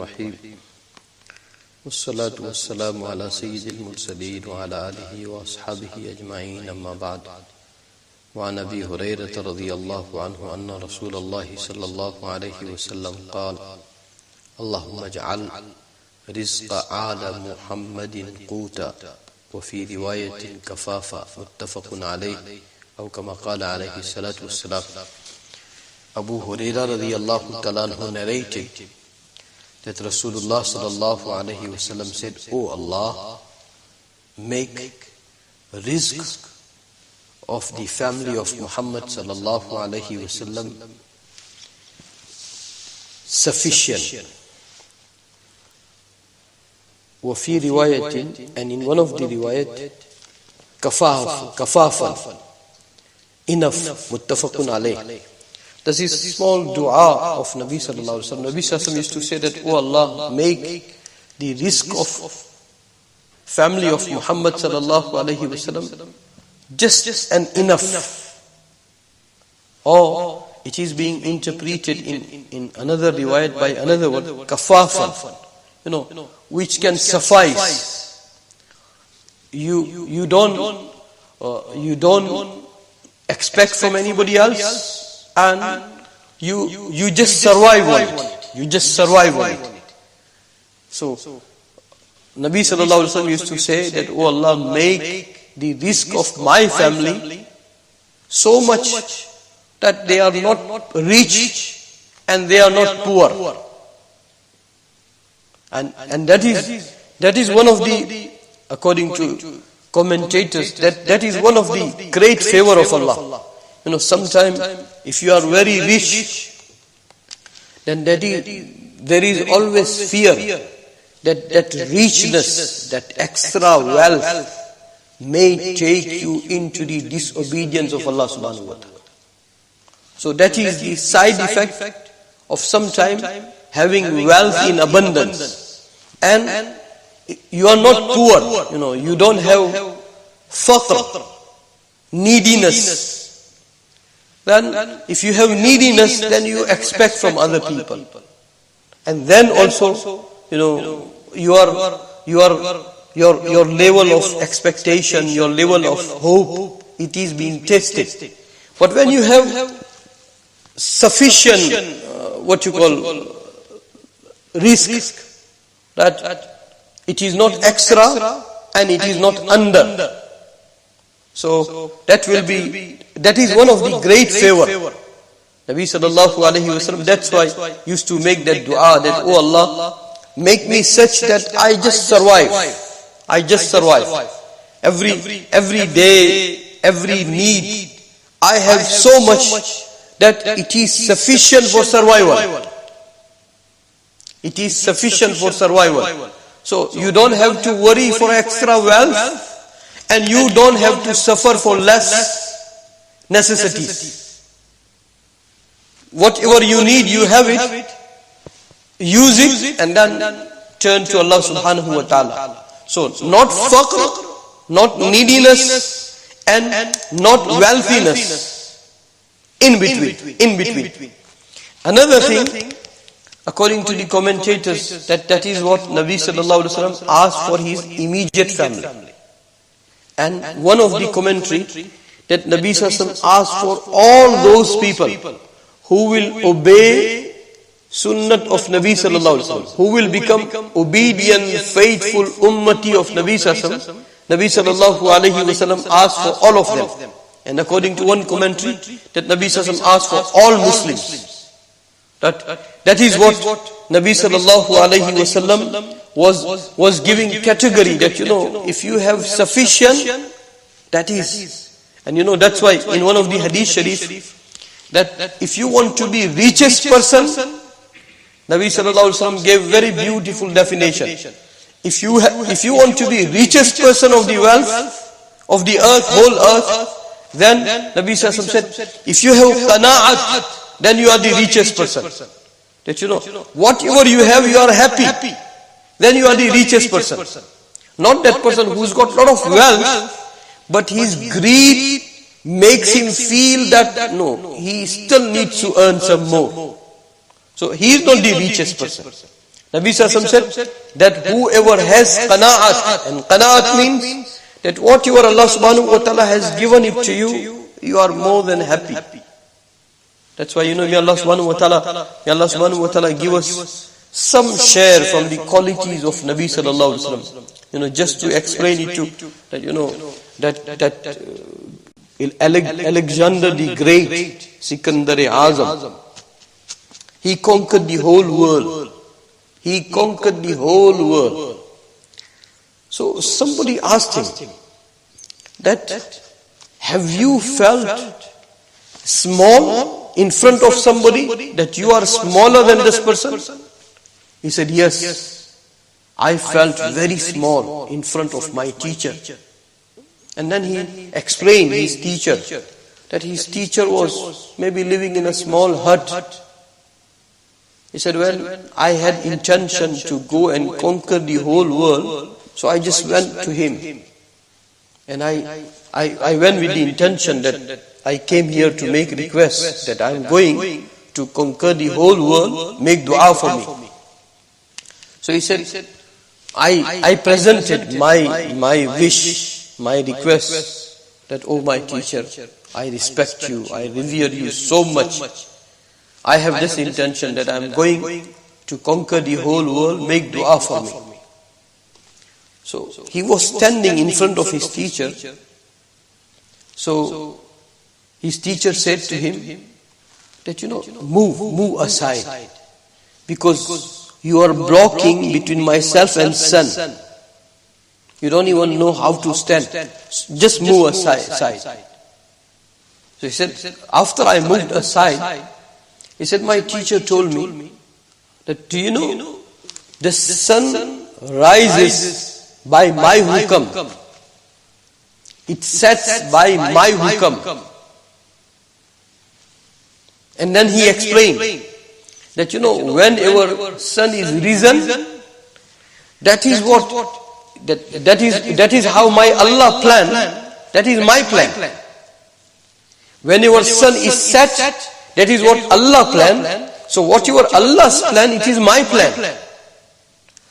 الرحيم والصلاة والسلام على سيد المرسلين وعلى آله وأصحابه أجمعين أما بعد وعن أبي هريرة رضي الله عنه أن رسول الله صلى الله عليه وسلم قال اللهم اجعل رزق آل محمد قوتا وفي رواية كفافا متفق عليه أو كما قال عليه الصلاة والسلام. Abu Hurairah radiyallahu ta'ala anhu narrated that Rasulullah sallallahu alayhi wasallam said, "O Allah, make rizq of the family of Muhammad sallallahu alayhi wasallam sufficient." وفي رواية, and in one of the riwayat, kafafan, enough, muttafaqun alayh. This is small dua of Nabi sallallahu alaihi wasallam. Nabi sallallahu alaihi wasallam used to say that, "O Allah, make the rizq of family of Muhammad sallallahu alaihi wasallam just and enough." Or it is being interpreted in another riwayat by another word, kafafan, which can suffice. You don't expect from anybody else. And you just survive on it. You just survive on it. So, Nabi sallallahu alaihi wasallam used to say that, "O Allah, make the rizq of my family so much that they are not rich and they are not poor." And that is one of the, according to commentators, that is one of the great favor of Allah. Sometimes if you are very rich, then there is always fear that richness, that extra wealth may take you into the disobedience of Allah subhanahu wa ta'ala. So that is the side effect of sometimes having wealth in abundance. And you are not poor, you don't have faqr, neediness. Then if you have neediness, then you expect from other people. And then also, your level of expectation, your level of hope, it is being tested. But when you have sufficient, risk, that it is not extra and it is not under. So that is one of the great favor. Nabi sallallahu alayhi wasallam, that's why used to make that dua that, "O Allah, make me such that I just survive. I just survive. Every day, every need, I have so much that it is sufficient for survival. It is sufficient for survival." So you don't have to worry for extra wealth, and you don't have to suffer for less necessities. Whatever you need, you have it. Use it and then turn to Allah subhanahu wa ta'ala. So not faqr, not neediness, and not wealthiness. In between. Another thing, according to the commentators, that is what Nabi sallallahu alaihi wasallam asked for his immediate family. And one of the commentary that Nabi sallallahu alaihi wasallam asked for all those people who will obey sunnat of Nabi sallallahu alaihi wasallam, who will become obedient, faithful ummati of Nabi sallallahu alaihi wasallam. Nabi sallallahu alaihi wasallam asked for all of them. And according to one commentary, that Nabi sallallahu alaihi wasallam asked for all Muslims. That is what Nabi sallallahu alaihi wasallam was giving category, that if you have sufficient, that is. And that's why in one of the hadith sharif, that if you want to be richest person, Nabi sallallahu alaihi wasallam gave very beautiful definition. If you want to be richest person of the wealth of the earth, whole earth, then Nabi sallallahu alaihi wasallam said, if you have qana'at, then you are the richest person. That whatever you have, you are happy. Then you are the richest person. Not that person who's got a lot of wealth, but his greed makes him feel that no, he still needs to earn some more. So he is not the richest person. Nabi Sallallahu Alaihi Wasallam said that whoever has qana'at, and qana'at means that whatever Allah subhanahu wa ta'ala has given it to you, you are more than happy. That's why, may Allah subhanahu wa ta'ala give us some share from the qualities of Nabi Sallallahu Alaihi Wasallam. Just to explain it to, that Alexander the Great, Sikandar-e-Azam, he conquered the whole world. He conquered the whole world. So somebody asked him that, have you felt small in front of somebody, that you are smaller than this person? He said, yes, I felt very small in front of my teacher. And then he explained his teacher, that his teacher was maybe living in a small hut. He said, well, I had intention to go and conquer the whole world, so I just went to him. And I went with the intention that I came here to make requests, that I am going to conquer the whole world, make dua for me. So he said, I presented my wish, my request, that, oh my teacher, I respect you, I revere you so much. I have this intention that I am going to conquer the whole world, make dua for me. So he was standing in front of his teacher. So his teacher said to him that, move aside, because you are blocking between myself and son. You don't even know how to stand. Just move aside. So he said, after I moved aside, he said, my teacher told me that, do you know, the sun rises by my hukam. It sets by my hukam. And then he explained that, whenever sun is risen, that is what, that is how my Allah planned, that is my plan. Whenever sun is set, that is what Allah planned. So whatever Allah's plan, it is my plan.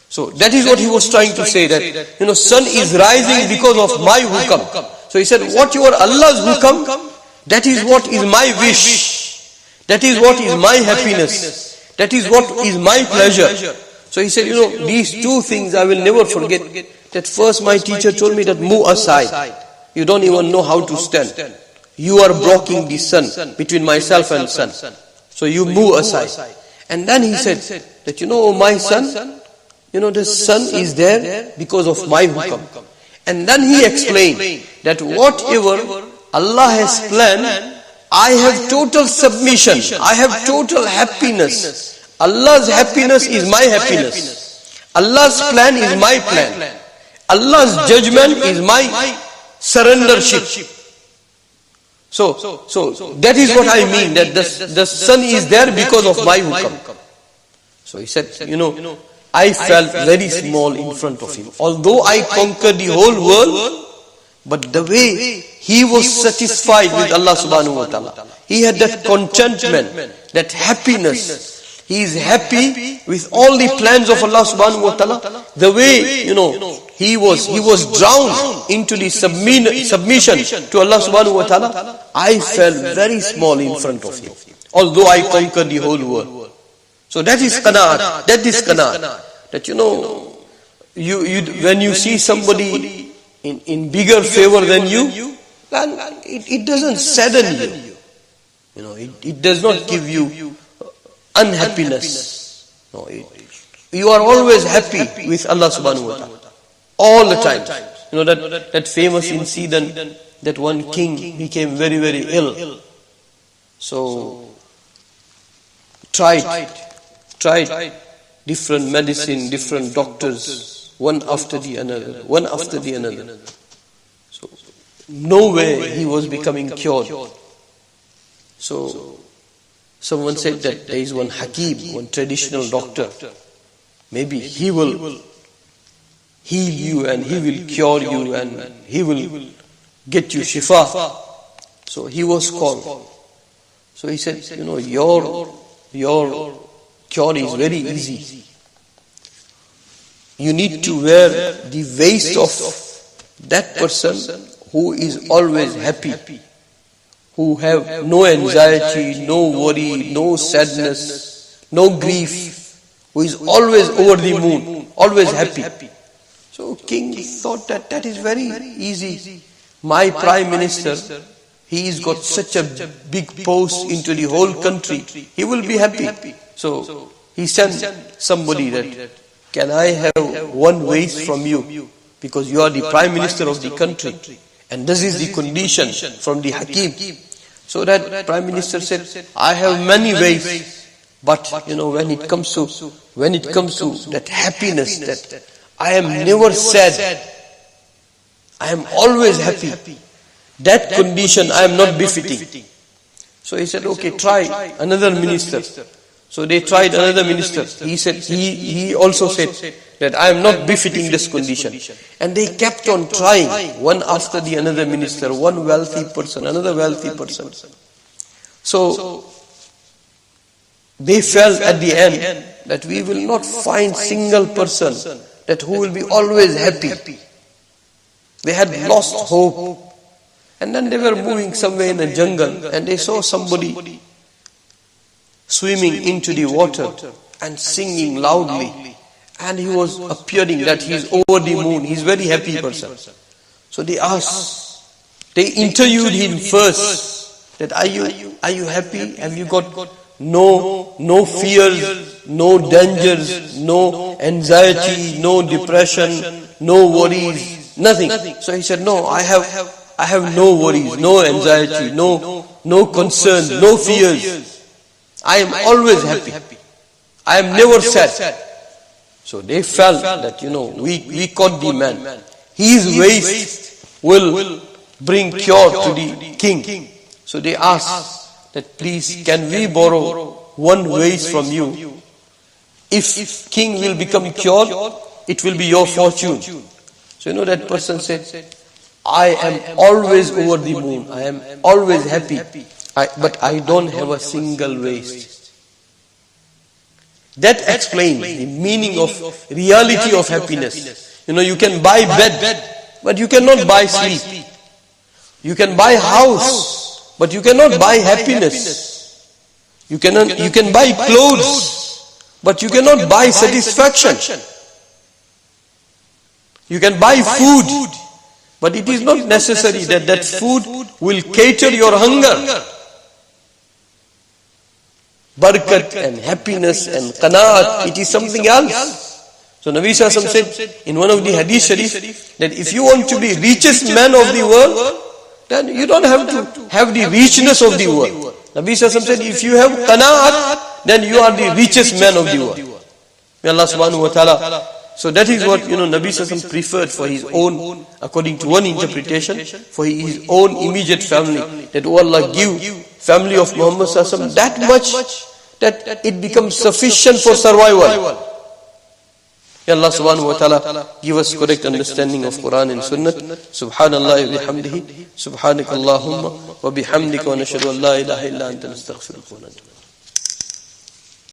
So that is what he was trying to say, that, sun is rising because of my hukam. So he said, whatever Allah's hukam, that is what is my wish. That is what is my happiness. That is what is my pleasure. So he said, these two things I will never forget. That first my teacher told me that move aside. You don't even know how to stand. You are blocking the sun between myself and son. So you move aside. And then he said that, my son, the sun is there because of my hukam. And then he explained that whatever Allah has planned, I have total submission. I have total happiness. Allah's happiness is my happiness. Allah's plan is my plan. Allah's judgment is my surrendership. So that is what I mean, that the sun is there because of my hukam. So he said, I felt very small in front of him. Although I conquered the whole world, but the way he was satisfied with Allah subhanahu wa ta'ala, he had that contentment, that happiness. He is happy with all the plans of Allah subhanahu wa ta'ala. The way, he was drowned into the submission to Allah subhanahu wa ta'ala. I felt very small in front of him, although I conquered the whole world. So that is qanaat. That is qanaat. That when you see somebody in bigger favor than you, then it doesn't sadden you. It does not give you unhappiness. No, you are always happy with Allah subhanahu wa ta'ala. All the time. That famous incident that one king became very, very ill. So tried different medicine, different doctors, one after the another. So no way he was becoming cured. So someone said that there is one Hakim, one traditional doctor. Maybe he will heal you and he will cure you and he will get you shifa. So he was called. So he said, your cure is very easy. you need to wear the waist of that person who is always happy, who have no anxiety, no worry, no sadness, no grief, who is always over the moon, always happy. So king thought that is very easy. My prime minister, he's got such a big post into the whole country, he will be happy. So he sent somebody that, can I have one waist from you? Because you are the prime minister of the country. And this is the condition from the Hakim. So that prime minister said, I have many waists. But when it comes to that happiness, that I am never sad, I am always happy, that condition I am not befitting. So he said, okay, try another minister. So they tried another minister. He also said that I am not befitting this condition. And they kept on trying, one after the another minister, one wealthy person, another wealthy person. So they felt at the end that we will not find single person that who will be always happy. They had lost hope. And then they were moving somewhere in the jungle and they saw somebody swimming into the water and singing loudly. And he was appearing that he is over the moon. He is a very happy person. So they interviewed him first, that are you happy? Have you got no fears, no dangers, no anxiety, no depression, no worries, nothing? So he said, no, I have no worries, no anxiety, no concerns, no fears. I am always happy. I am never sad. So they felt that, we caught the man. His waist will bring cure to the king. So they asked that, please, can we borrow one waist from you? If king will become cured, it will be your fortune. So that person said, I am always over the moon. I am always happy. But I don't have a single waist. That explains the meaning of reality of happiness. You can buy bed, but you cannot buy sleep. You can buy house, but you cannot buy happiness. You can buy clothes, but you cannot buy satisfaction. You can buy food, but it is not necessary that food will cater your hunger. Barakat and happiness and qanaat, it is something else. So Nabi Sallallahu Alaihi Wasallam said in one of the hadith sharif that if you want to be richest man of the world, then you don't have to have the richness of the world. Nabi Sallallahu Alaihi Wasallam said if you have qanaat, then you are the richest man of the world. May Allah subhanahu wa ta'ala. So that is what Nabi Sallallahu Alaihi Wasallam preferred for his own, according to one interpretation, for his own immediate family. That Allah give family of Muhammad Sallallahu Alaihi Wasallam that much that it becomes sufficient for survival. May Allah subhanahu wa ta'ala give us correct understanding of Quran and Sunnah. Subhanallah wa bihamdihi, subhanakallahumma wa bihamdika wa nashhadu an la ilaha illa anta nastaghfiruka wa natubu.